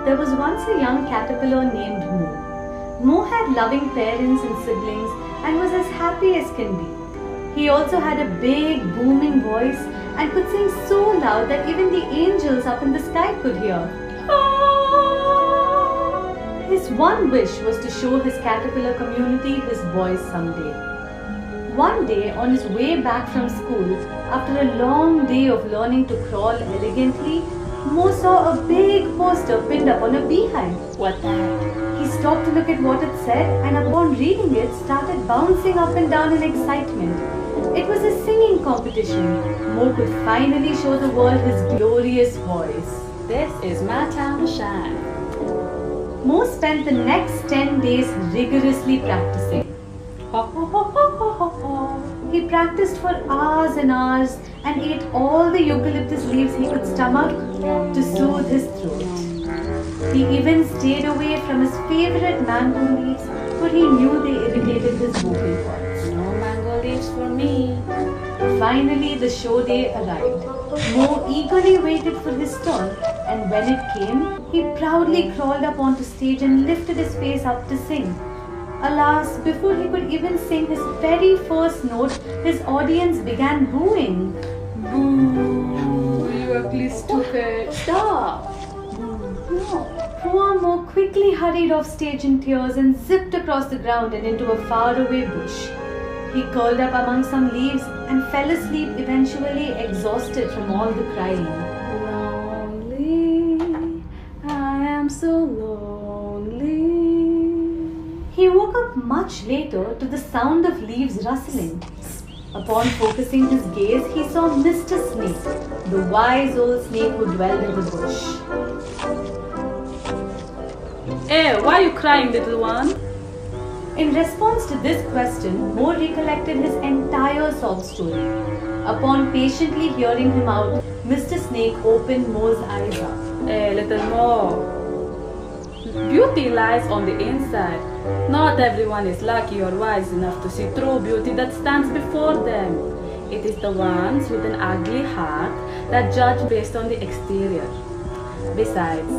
There was once a young caterpillar named Mo. Mo had loving parents and siblings and was as happy as can be. He also had a big booming voice and could sing so loud that even the angels up in the sky could hear. His one wish was to show his caterpillar community his voice someday. One day, on his way back from school, after a long day of learning to crawl elegantly, Mo saw a big poster pinned up on a beehive. What that? He stopped to look at what it said and upon reading it started bouncing up and down in excitement. It was a singing competition. Mo could finally show the world his glorious voice. This is my time to shine. Mo spent the next 10 days rigorously practicing. He practiced for hours and hours and ate all the eucalyptus leaves he could stomach to soothe his throat. He even stayed away from his favorite mango leaves, for he knew they irritated his vocal cords. No mango leaves for me. Finally, the show day arrived. Mo eagerly waited for his turn, and when it came, he proudly crawled up onto stage and lifted his face up to sing. Alas, before he could even sing his very first note, his audience began booing. Boo! You ugly stupid. Stop! No. Poor Mo quickly hurried off stage in tears and zipped across the ground and into a faraway bush. He curled up among some leaves and fell asleep, eventually exhausted from all the crying. Lonely, I am so lonely. He woke up much later to the sound of leaves rustling. Upon focusing his gaze, he saw Mr. Snake, the wise old snake who dwelled in the bush. Hey, why are you crying, little one? In response to this question, Mo recollected his entire sob story. Upon patiently hearing him out, Mr. Snake opened Mo's eyes up. Hey, little Mo. Beauty lies on the inside. Not everyone is lucky or wise enough to see true beauty that stands before them. It is the ones with an ugly heart that judge based on the exterior. Besides,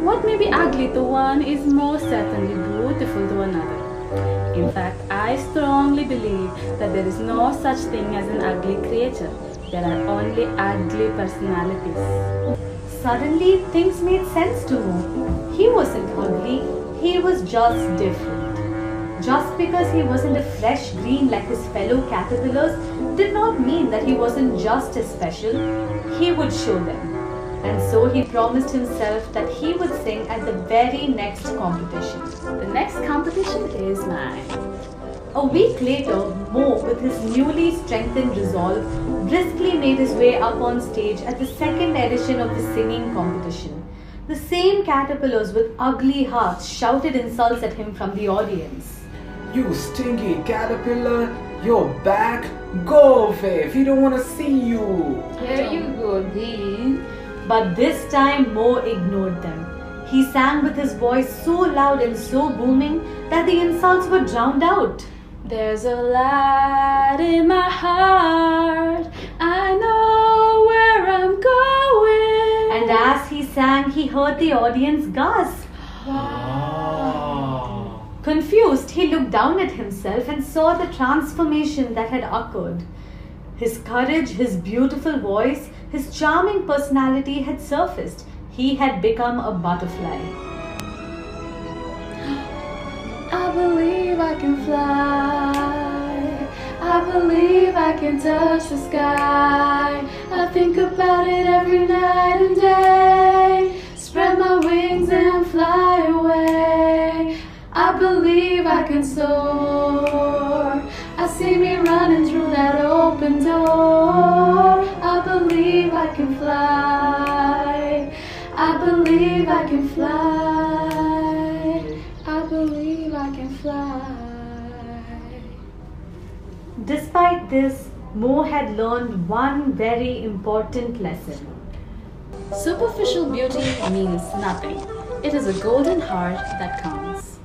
what may be ugly to one is most certainly beautiful to another. In fact, I strongly believe that there is no such thing as an ugly creature. There are only ugly personalities. Suddenly, things made sense to Mo. He wasn't ugly, he was just different. Just because he wasn't a fresh green like his fellow caterpillars did not mean that he wasn't just as special. He would show them. And so he promised himself that he would sing at the very next competition. The next competition is mine. A week later, Mo, with his newly strengthened resolve, briskly made his way up on stage at the second edition of the singing competition. The same caterpillars with ugly hearts shouted insults at him from the audience. You stinky caterpillar, you're back. Go away, we don't want to see you. Here you go, Dean. But this time Mo ignored them. He sang with his voice so loud and so booming that the insults were drowned out. There's a light in my heart. I know where I'm going. And as he sang, he heard the audience gasp. Wow. Confused, he looked down at himself and saw the transformation that had occurred. His courage, his beautiful voice, his charming personality had surfaced. He had become a butterfly. I believe I can fly. I believe I can touch the sky. I think about it every night and day. Spread my wings and fly away. I believe I can soar. I see me running through that open door. I believe I can fly. I believe I can fly. I believe I can fly. Despite this, Mo had learned one very important lesson. Superficial beauty means nothing. It is a golden heart that counts.